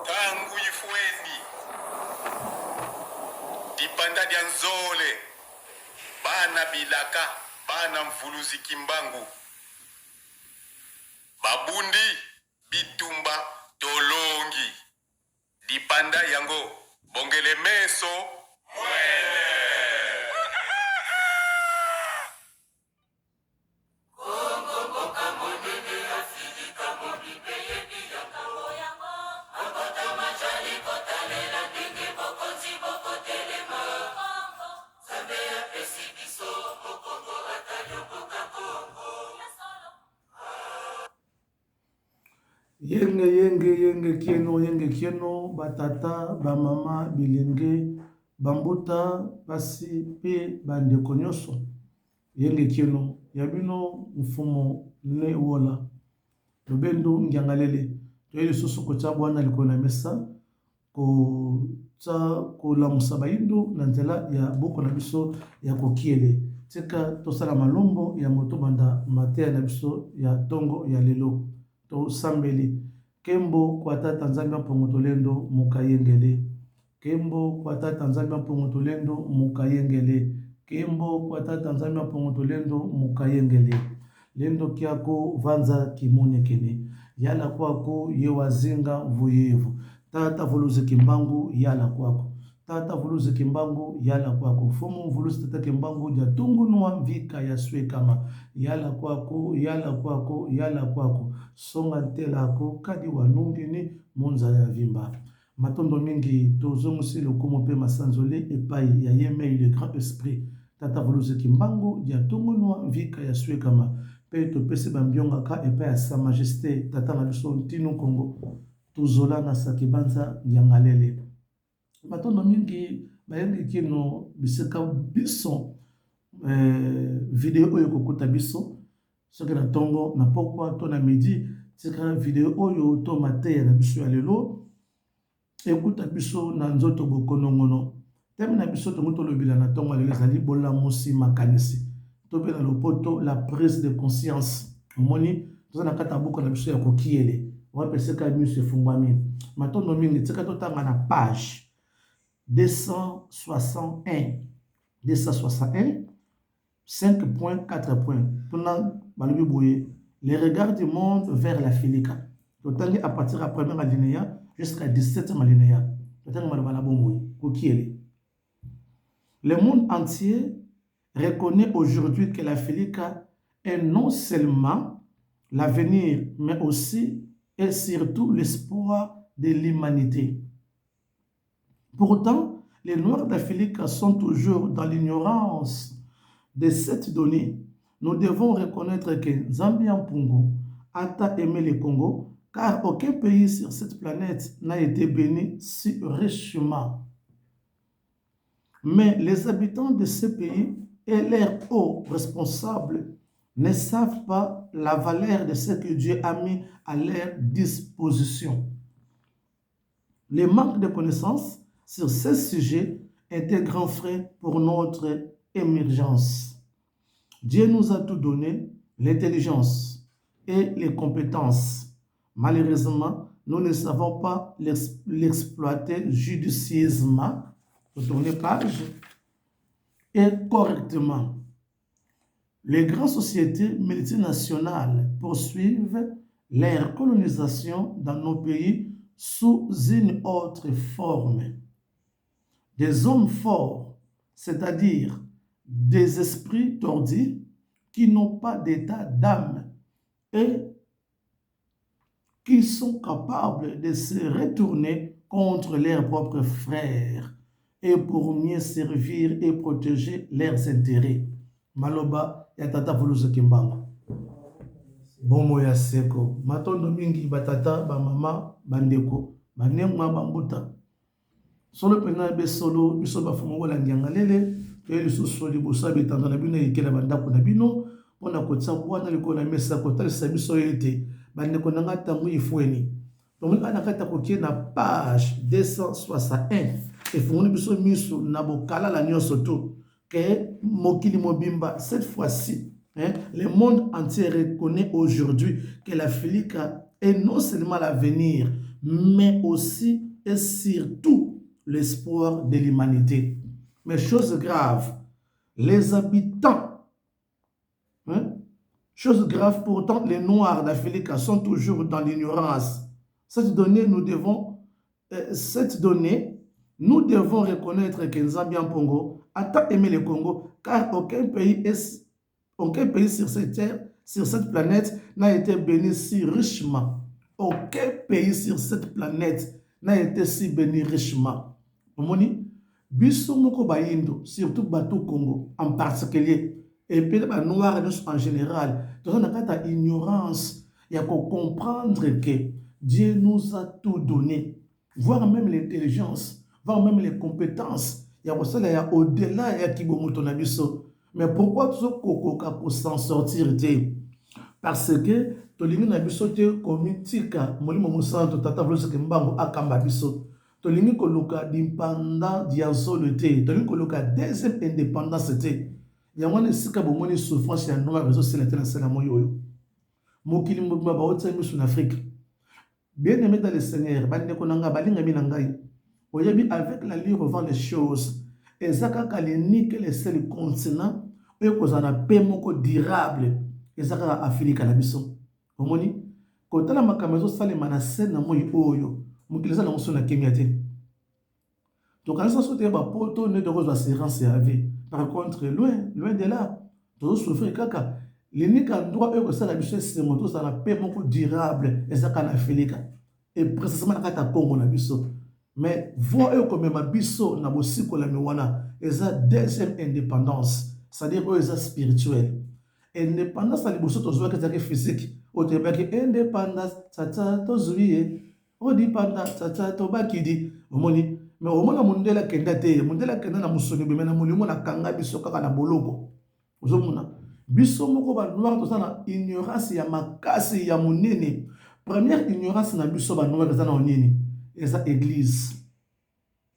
Tangu ifweni dipanda dia nzole bana bilaka bana mvuluzi kimbangu babundi bitumba tolongi dipanda yango bongele meso mwele. Yenge kieno batata bamama bilenge bambuta basi pe bandeko nyonso yenge kieno yabino mfumo ne wola lobendo ngiangalele toyeli susu kotya bwana likolo na mesa kolamusa bayindo na nzela ya boko na biso ya kokiele tika tosala malombo ya moto banda mateya na biso ya tongo ya lelo tosambeli kembo kwa tata nzambe mpongo tolendo mukayengele kembo kwa tata nzambe mpongo tolendo mukayengele kembo kwa tata nzambe mpongo tolendo mukayengele lendo kiako vanza kimonekene yala kwako yewazinga vuyevu tata voluze kimbangu yala kwako tata voluze kimbangu yala kwako fomo voluze tata kimbangu ya tungunua vika ya swe kama yala kwako yala kwako yala kwako songa telako kadi wanungini monza ya vimba matondo mingi tozomusi lokomo pe masanzole epai ya yeme le grand esprit tata voluze kimbangu ya tungunua vika ya swe kama pe topesi bambiongaka epai ya sa majesté tata na biso ntino kongo tuzola na sakibanza nyangalele matondo mingi bayengi kino biseka biso video oyo kokuta biso soki na tongo na pokwa to na midi tika video oyo to mateya na biso ya lelo ekuta biso na nzoto bokonongono teme na biso tongo tolobela na tongo lelo ezali bolamusi makanisi to pe na lopoto la prise de conscience omoni toza na kata buku na biso ya kokiele wapeseka miso efungwami matondo mingi tika totanga na page 261 5.4 points tona balobi boye les regards du monde vers la Filika totangi à partir ya première alinéa jusqu'à 17e alinéa totangi maloba na bomboye kokiele le monde entier reconnaît aujourd'hui que la Filika est non seulement l'avenir, mais aussi et surtout l'espoir de l'humanité. Pourtant, les Noirs d'Afrique sont toujours dans l'ignorance de cette donnée. Nous devons reconnaître que Zambia Mpungu a aimé le Congo, car aucun pays sur cette planète n'a été béni si richement. Mais les habitants de ce pays et leurs hauts responsables ne savent pas la valeur de ce que Dieu a mis à leur disposition. Le manque de connaissances sur ce sujet est un grand frein pour notre émergence. Dieu nous a tout donné, l'intelligence et les compétences. Malheureusement, nous ne savons pas l'exploiter judicieusement, retournez page, et correctement. Les grandes sociétés multinationales poursuivent leur colonisation dans nos pays sous une autre forme. Des hommes forts, c'est-à-dire des esprits tordus qui n'ont pas d'état d'âme et qui sont capables de se retourner contre leurs propres frères et pour mieux servir et protéger leurs intérêts. Maloba ya tata voluze kimbangu bomo ya seko matondo mingi batata bamama bandeko banengwa bambuta solo pena be solo biso bafumo wala ngiangalele eli susu libosa betanda na bino yekela bandako na bino pona kotsa bwana likona mesa kotalisa biso yete bandeko nanga tangu ifweni donc ana kata kokie na page 261 efungoni biso miso na bokala la nyonso to que Mokili Mobimba, cette fois-ci, le monde entier reconnaît aujourd'hui que la Filika et non seulement l'avenir, mais aussi et surtout l'espoir de l'humanité. Mais chose grave, les habitants, hein, chose grave pourtant, les Noirs d'Afrique sont toujours dans l'ignorance. Cette donnée, nous devons reconnaître que Nzambi Pongo a tant aimé le Congo, car aucun pays sur cette terre, sur cette planète, n'a été béni si richement. Aucun pays sur cette planète n'a été si béni richement. Omoni, biso moko bayindo, surtout Batou Congo en particulier, et puis les Noirs en général, nous avons une ignorance. Il y a qu'on comprendre que Dieu nous a tout donné, voire même l'intelligence, voire même les compétences. Il y a aussi au-delà, il y a Kibomutonabiso. Mais pourquoi tout ça pour s'en sortir? Parce que tolingi na biso te komitika molimo musanto tata vloso ke mbango akamba biso tolingi koluka dimpanda diazolo te tolingi koluka deuxième indépendance te yango na sika bomoni souffrance ya noma réseau c'est la sala moyo mokili mbaba baotsa misu na Afrique bien aimé dans le Seigneur bande konanga balinga minangai oyebi avec la lire revend les choses ezaka kaleni que les seuls continents oyo kozana paix moko durable ezaka Afrique na biso omoni kotala makambo ezosalema na scène na moi oyo mokili eza nango so na kemia te tokanisa so te bapoto ne de kozwa assurance ya vie. Par contre loin de là tozosouffrir kaka lenika ndroit oyo kosala biso esengo tozala paix moko durable ezaka na Afrique et précisément na kati ya Congo na biso. Mais voix oyo komema biso na bosikolami wana eza deuxième indépendance, c'est-à-dire oyo eza spirituel. Indépendance à liboso tozwa que physique otebaki indépendance tata tozuye odipanda tata tobakidi omoni mais omona mundela kenda te mundela kenda na musoni be na molimo na kanga biso kaka na boloko ozomona biso moko ba noir tozana ignorance ya makasi ya munene. Première ignorance na biso ba noir tozana onini eza église,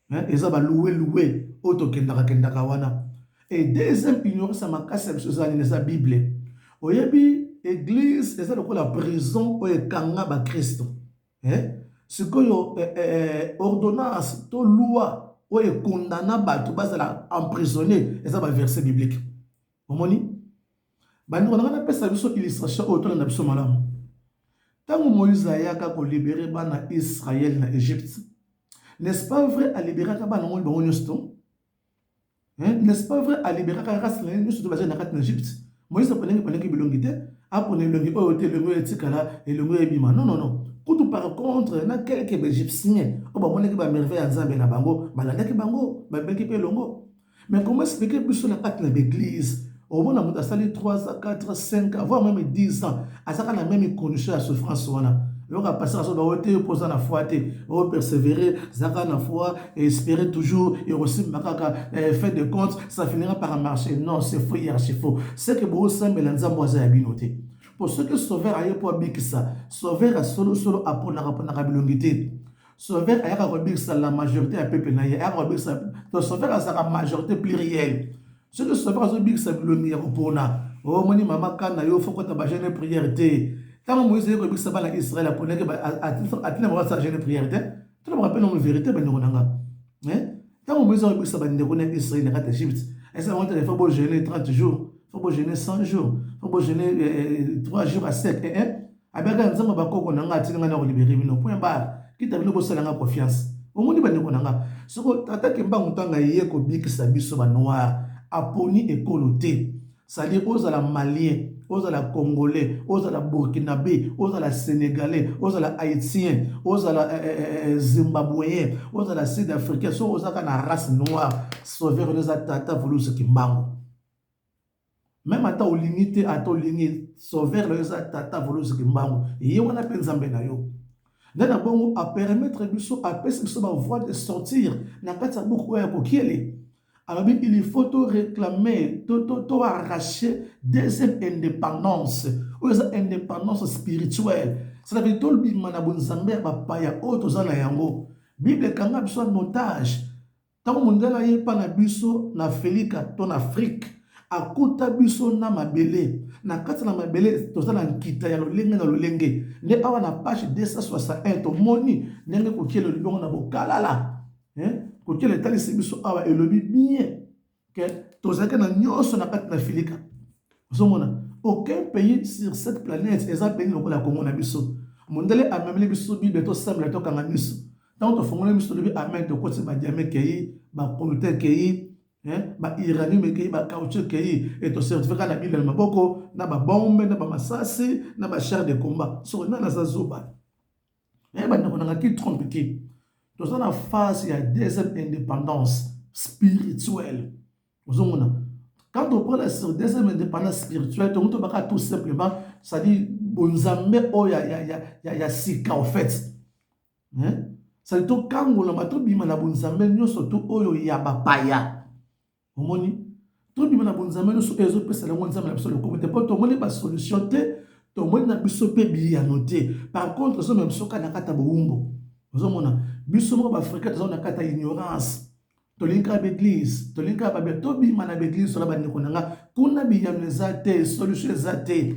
hein, eza ba loué oto kendaka wana. Et deuxième ignorance à ma casse, c'est la Bible. Oyebi, église, c'est la prison où est kanga ba Christ. Ce que ordonnance, to loi, où est condamné ba tout bas la emprisonné, et ça va verset biblique. Omoni, ba nous on a appelé ça une illustration autour de la biso malam. Tant Moïse a yaka ko libérer bana Israël na Égypte. N'est-ce pas vrai à libérer ka bana ngol ba onyosto? N'est-ce pas vrai à libérer la race nous sommes basés en Égypte. Moïse a pris bilongité, a pris le oyote, le goût etikala et le goût ebima. Non. Quand par contre, na quelques Égyptiens, on va montrer que ba merveille en Zambie na bango, balanda ki bango, ba belki pe longo. Mais comment expliquer plus sur la carte de l'église? Au moins, on a sali 3, 4, 5, voire même 10 ans. À ça, on a même connu la souffrance. On va passer à ce moment où on la foi, on va persévérer, zaka na foi, et espérer toujours, et aussi, fait de compte, ça finira par marcher. Non, c'est faux, c'est faux. C'est que vous savez, mais l'anza moisa abinoté. Pour ceux qui sauveur a eu pour bikisa, sauveur a solo apport na rabilongité. Sauveur a eu la majorité à peuple naïe, a eu sauveur a sa majorité plurielle. Ceux qui sauveur a eu bikisa bilongi pour na. Oh, moni mama kana yo faut que tu bajeune prière té. Quand Moïse a dit que ça va Israël a ponné que a-t-il avoir sa jeune prière té. Tu me rappelles la vérité ben nonanga. Quand Moïse a dit que ça va ne Israël na Égypte. Et ça va être faut jeûner 30 jours, faut jeûner 100 jours, faut jeûner 3 jours à sec abeka nzamba bakoko nanga atinga na libérer bino point barre. Qui t'a venu bosala nga confiance. Au monde ben nonanga. Soko tata kemba mutanga yé ko bikisa biso ba noir aponi ekoloté. C'est-à-dire aux à la Malien, aux à la Congolais, aux à la Burkinabé, aux à la Sénégalais, aux à la Haïtien, aux à la Zimbabwéen, aux à la Sud-Africain, aux à la race noire, sauveur les atata voulu ce qui manque. Même à ta limité, à ta ligne, sauveur les atata voulu ce qui manque. Et on a peine zambena yo. D'abord, à permettre à personne à voie de sortir, n'a pas de beaucoup à coquiller. Alors, il faut tout réclamer, tout arracher deuxième indépendance, ou indépendance spirituelle. Ça veut dire tout le monde a besoin paya auto zana yango. Bible kanga biso en otage. Tant que monde la pas na biso na Afrique, ton Afrique. akuta biso na mabele na kati na mabele toza na nkita ya lolenge na lolenge nde awa na page 261 tomoni ndenge kokiela libongo na bokalala kokiela etalisi biso awa elobi bien ke tozalaki na nyonso na kati na filika ozomona aucun pays sur cette planète eza pays lokola Congo na biso mondele amemeli biso bible tosambela tokanga miso ntango tofongoli miso lobi amen tokoti badiame kei baproducteur kei ba-iranium kei bacaoutchouc kei etocertifika na bible na maboko na babombe na bamasasi na bachar de combat soko nana aza zoba bandeko nanga ki trompe ki toza na phase ya deuxième indépendance spirituelle ozomona quand on prend la deuxième indépendance spirituelle on va tout simplement c'est-à-dire bonzambe o ya sika en fait c'est to kangola mato bima na bonzambe nyonso to oyo ya bapaya omoni to bima na bonzambe nyonso ezo pesa la nzambe na biso le komite po to moni ba solution te to moni na biso pe bi ya noter par contre so même soka na kata boumbo ozomona biso mo ba africain to na kata ignorance tolinka l'église tolinka ba to bima na l'église la ba nikonanga kuna bi ya mezate solution zate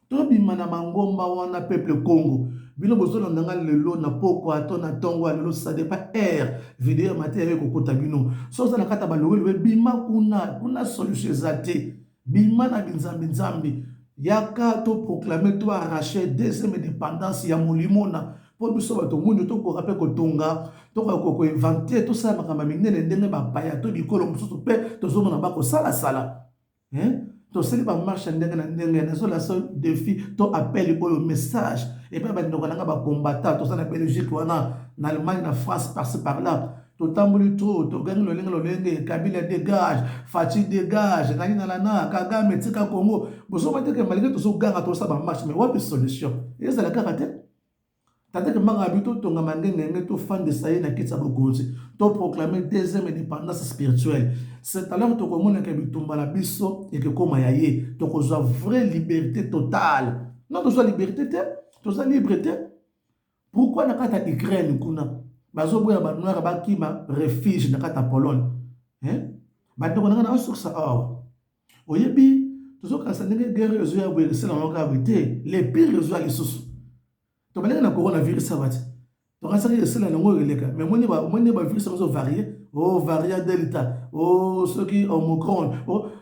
to bima na mangomba wana peuple Congo bino bozona ndanga lelo na poko ato na tongo lelo ça dépend air vidéo matin avec kokota bino so za na kata balowelo bima kuna solution zate bima na binzambi yaka to proclamer to arracher deuxième indépendance ya molimona po biso bato mundu to ko rappel ko tonga to ko inventer to ça makamba minene ndenge ba paya to bikolo mususu pe to zoma na bako sala to seli ba marche ndenge na ndenge na so la seul défi to appel au message et puis ba ndoko nanga ba combattant to ça na Belgique wana na Allemagne na France par-ci par-là to tambuli trop to gangi lolenge Kabila dégage Fachi dégage nani na lana Kagame tika Congo boso ba teke malgré to so ganga to ça ba marche mais wapi solution et ça la caractère tandis que manga habito to ngangenge to fan de ça na kitsa bogozi to proclamer deuxième indépendance spirituelle c'est alors to komona ke bitumba la biso et que koma yaye to ko zo vraie liberté totale non to zo liberté to zo liberté pourquoi na kata Ukraine kuna bazo boya ba noir ba kima refuge na kata Pologne ba to na sur ça oyebi to zo kasa ndenge guerre zo ya bwe sala na ka vite les pires zo ali susu to balanga na coronavirus sabati to kasa ke sala na ngo eleka mais moni ba virus zo varier variant delta ce qui omicron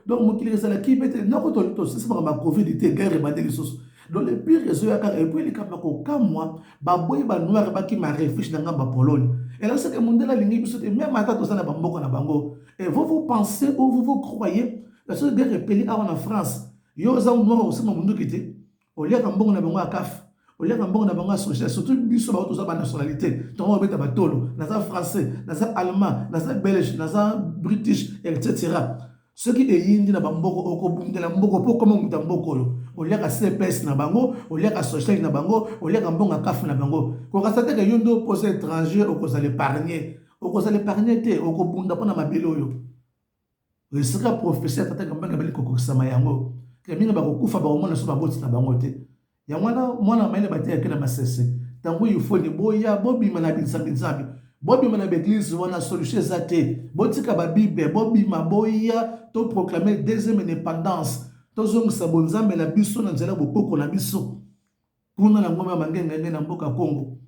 donc mo kile sala ki pete na ko to c'est pas ma covid te guerre ba deli susu donc les pires zo ya ka et puis les kamako kamwa ba boy ba noir ba ki ma refuge na ngamba Pologne et là c'est que mondela lingi biso te même ata to sana ba mboko na bango et vous pensez ou vous croyez la seule guerre repelée en France yo za noir aussi mundu kiti au lieu ka mbongo na bango akaf au lieu ka mbongo na bango social surtout biso ba to za ba nationalité to on beta batolo naza français naza allemand naza belge naza british etc. Ce qui est yindi na bamboko okobundela mboko po comme muta mboko yo au lieu ka CPS na bango au lieu ka social na bango au lieu ka mbongo akaf na bango ko kasate ke yondo posé étranger okoza l'épargner te okobunda pona mabelo yo le sera professeur tata kambanga bali kokosama yango ke minga bakokufa ba omona so baboti na bango te ya mwana maile batia akena masese tangu il ni boya bobima na binzambi bobima na l'église wana solution zate botika ba bible bobima boya to proclamer deuxième indépendance to zongisa bonzambe na biso na nzela bokoko na biso kuna na ngoma mangenge na mboka Congo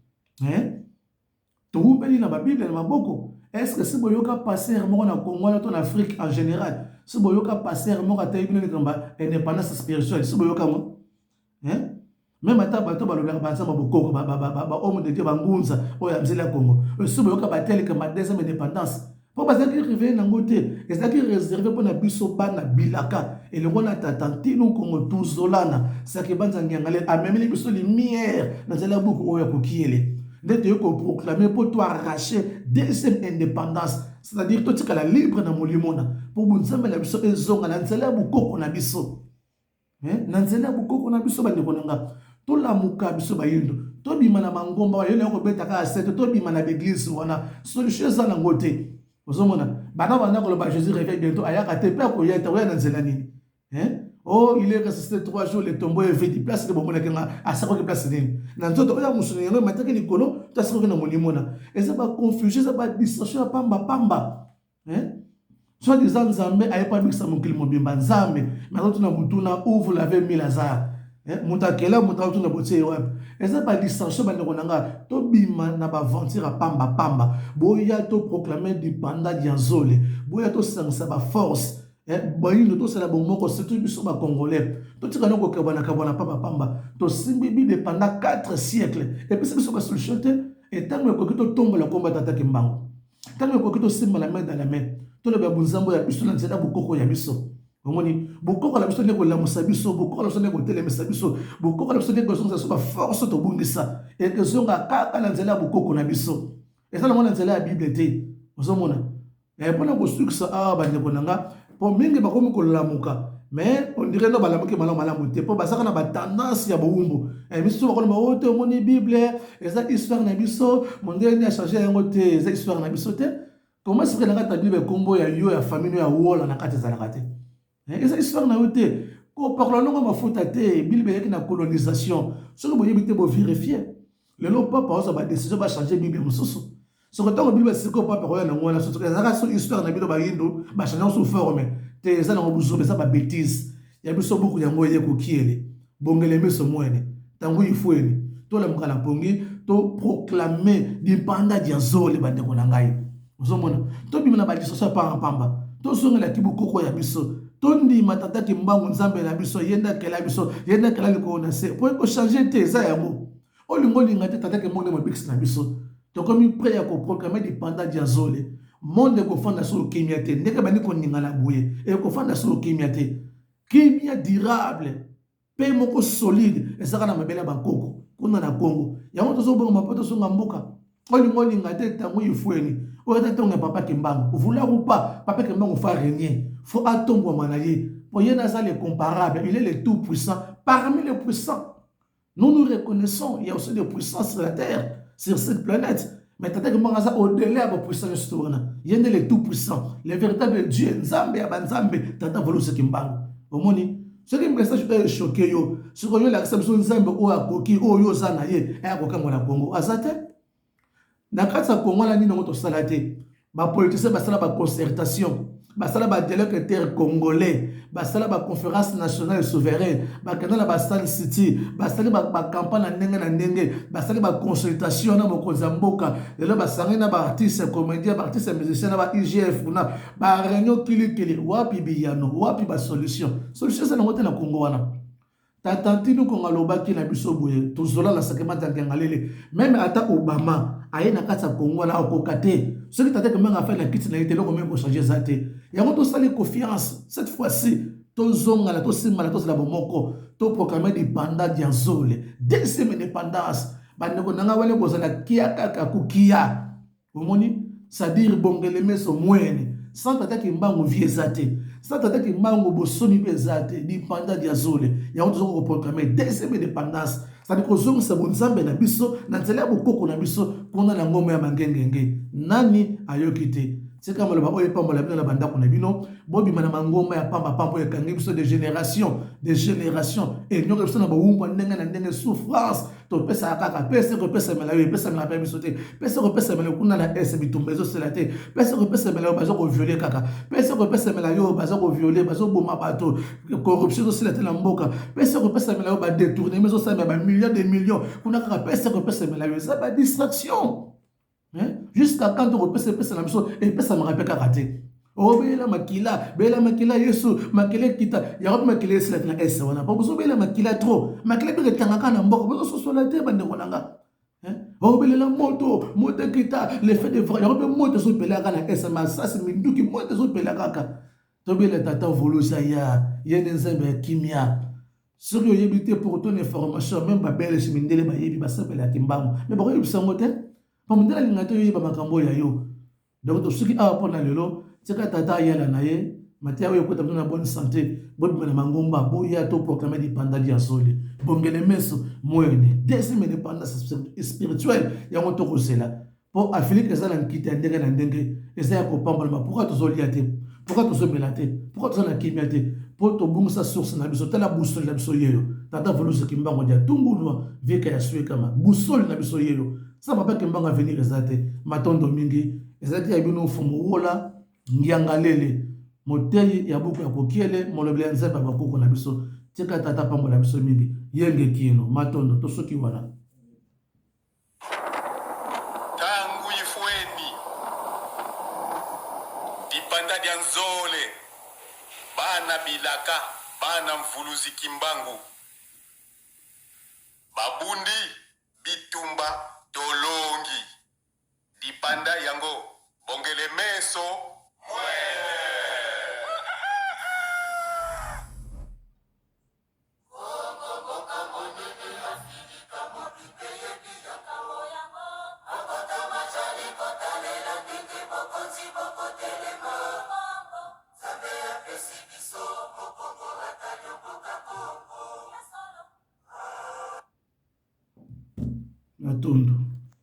to umbeli na ba bible na maboko. Est-ce que si boyoka passer mo na Congo na ton Afrique en général si boyoka passer mo ka taibino ni kamba indépendance spirituelle si boyoka mo même ata bato balobela banza mabokoko ba homme de Dieu bangunza oya mzela Congo si boyoka bateli kamba deuxième indépendance po bazaki rivé na ngote ezaki réservé pour na biso bana bilaka et le ngona tatantino Congo tuzolana saki banza ngangale amemeli biso lumière na zela buku oya kokiele ndete yoko proclamer pour toi arracher deuxième indépendance c'est-à-dire toi tika la libre na molimona pour bunzambe la biso ezonga na nzela bukoko na biso na nzela bukoko na biso bande konanga to la muka biso bayindo to bima na mangomba yo leko betaka asete to bima na l'église wana solution za na ngote ozomona bana ko ba Jésus revient bientôt ayaka te pe ko yeta na nzela nini il est resté 3 jours, le tombeau est vide. Place de bomona kenga asako ke place nini. Na nzoto oya musuni yango mataki likolo tasako ke na molimona. Et ça va confusion, ça va distorsion pamba. Soit disant Nzambe aye pas bikisa mokili mobimba Nzambe mais quand on mutuna où vous l'avez mis Lazare mutakela mutakuna botie wapi eza pas dissension ba ndeko nanga to bima na ba ventir pamba pamba boya to proclamer du panda dianzole boya to sangsa ba force boyindo to sala bomoko surtout biso ba congolais to tika noko kabana pamba pamba to simbi bi de pendant 4 siècles et puis c'est biso ba solution te et tant que to tombe la combat attaque mbango tant que to simba la main dans la main to le babunzambo ya biso na nzela bokoko ya biso omoni bokoko la biso ne ko la musabiso bokoko la biso ne ko telemisa biso bokoko la biso ne ko zonza ba force to bungisa et que zonga kaka na nzela bokoko na biso et ça le monde nzela ya bible te ozomona et pona ko suksa ba ndeko nanga po mingi bakomi ko lamuka mais on dirait no balamuki malamu te po basaka na ba tendance ya boumbu et biso bakona ba ote omoni bible et ça histoire na biso mondeli a changer yango te ça histoire na biso te. Comment est-ce que la Bible combo ya yo ya famille ya wola na kati za nakate eza histoire na yote ko parla longo mafuta te Bible yaki na colonisation ce que boye bité bo vérifier le lo papa osa ba décision ba changer Bible mususu ce que tant Bible c'est ko papa ko na ngona so que ça histoire na Bible ba yindo ba changer sous forme te za na bozo ça ba bêtise ya biso beaucoup ya ngoye ko kiele bongele meso mwene tango ifueni to la mukala pongi to proclamer dipanda diazole bande ko na ngai. Ozomona to bimana ba disosa pamba to songela kibukoko ya biso to ndima tata kimbangu Nzambe na biso yenda kela liko na se pour ko changer te za yango olingo linga te tata ke monde mo bix na biso to komi prêt ya ko proclamer di panda diazole monde ko fanda sur kimia te ndeka bani ko ningala buye e ko fanda sur kimia te kimia durable pe moko solide ezaka na mabela bakoko kuna na Congo yango to so bongo mapoto so ngambuka olingo linga te tango ifueni. Papa Kimbangu, vouloir ou pas, Papa Kimbangu fait régner. Faut attendre manayer. Pour y avoir les comparables, il est le tout puissant parmi les puissants. Nous reconnaissons, il y a aussi des puissances sur la terre, sur cette planète. Mais Tata Kimbangu au-delà de la puissance, il y a les tout puissants, les véritables dieux, Nzambe, Abanzambe, Tata Volus Kimbangu. Au moni, ce qui me reste choqué, ce que je l'accepte, Nzambe ou à Koki, ou Yozanaye, et à Kokamona Congo. Azate? Na kati ya Congo la nini ngoto salate ba politicien basala ba concertation basala ba dialogue intercongolais basala ba conférence nationale souveraine ba kanala ba Sun City basala ba campagne na ndenge basala ba consultation na mokonzi mboka lelo basanga na ba artiste comédien ba artiste musicien na ba IGF na ba réunion kili wapi biyano wapi ba solution ça na ngote na Congo wana tatantinu kongaloba ki na biso boye tozola la sakemata ngalele même ata Obama aye na kati ya Congo na okokate ce qui tata comment faire la kiti na itelo comment ko changer ça te yango to sali confiance cette fois-ci to zonga la to simala to la bomoko to proclamer di panda dianzole dès semaine indépendance bandeko nanga wale ko sala kia kaka kukia omoni c'est-à-dire bongele meso mwene sans tata kimbangu viezate sans tata kimbangu bosoni bezate di panda diazole yango to ko proclamer dès semaine indépendance. C'est-à-dire que nous sommes Nzambe na biso na nzela bokoko na biso kuna na ngoma ya mangengenge nani ayokite c'est comme le babo epamba la bina banda kuna bino bobi mana ngoma ya pamba pamba ya kangi biso de génération et nous biso na bawumba ndenge souffrance to pesa kaka pesa ko pesa melayo pesa mela pa biso te pesa ko pesa mela kuna na ese bitumbezo selate pesa ko pesa mela bazo ko violer kaka pesa ko pesa mela yo bazo ko violer bazo boma bato corruption selate na mboka pesa ko pesa mela yo ba détourner mais ça ba millions de millions kuna kaka pesa ko pesa mela yo ça ba distraction. Jusqu'à quand on repère ces la mission et ça me rappelle karaté. Oh bela makila yesu makile kita ya rob makile c'est la esa wana pas besoin bela makila trop makile bi retanga na mboko besoin so la te bande konanga oh bela moto kita le fait de vrai ya rob moto so bela kana esa ma ça c'est minduki moto so bela kaka to bela tata volusa ya yene nzembe kimia sur yo yebité pour ton information même ba bela chimindele ba yebi ba sabela kimbangu mais ba yo bisangote pamundela lingato yo ba makambo ya yo donc to suki a pona lelo tseka tata yala na ye matia yo kota na bonne santé bobi na mangomba boya to proclamer di panda dia sole bongele meso moyene deuxième indépendance spirituelle ya ngoto kosela po Afrique ça na nkita ndenge eza ya kopamba pourquoi to zolia te pourquoi to zomela te pourquoi to na kimia te po to bungisa source na biso tala busol na biso yelo tata voluso kimbango dia tumbulwa veka ya sueka ma busol na biso yelo ça va pas que mbanga venir ezate matondo mingi ezate ya bino fumu wola ngiangalele motei ya buku ya kokiele molobeli ya nzambe bakoko na biso tika tata pambola biso mingi yenge kino matondo tosoki wana tangu ifweni dipanda dia nzole bana bilaka bana mvuluzi kimbangu babundi bitumba tolongi dipanda yango bongele meso mwele. matondo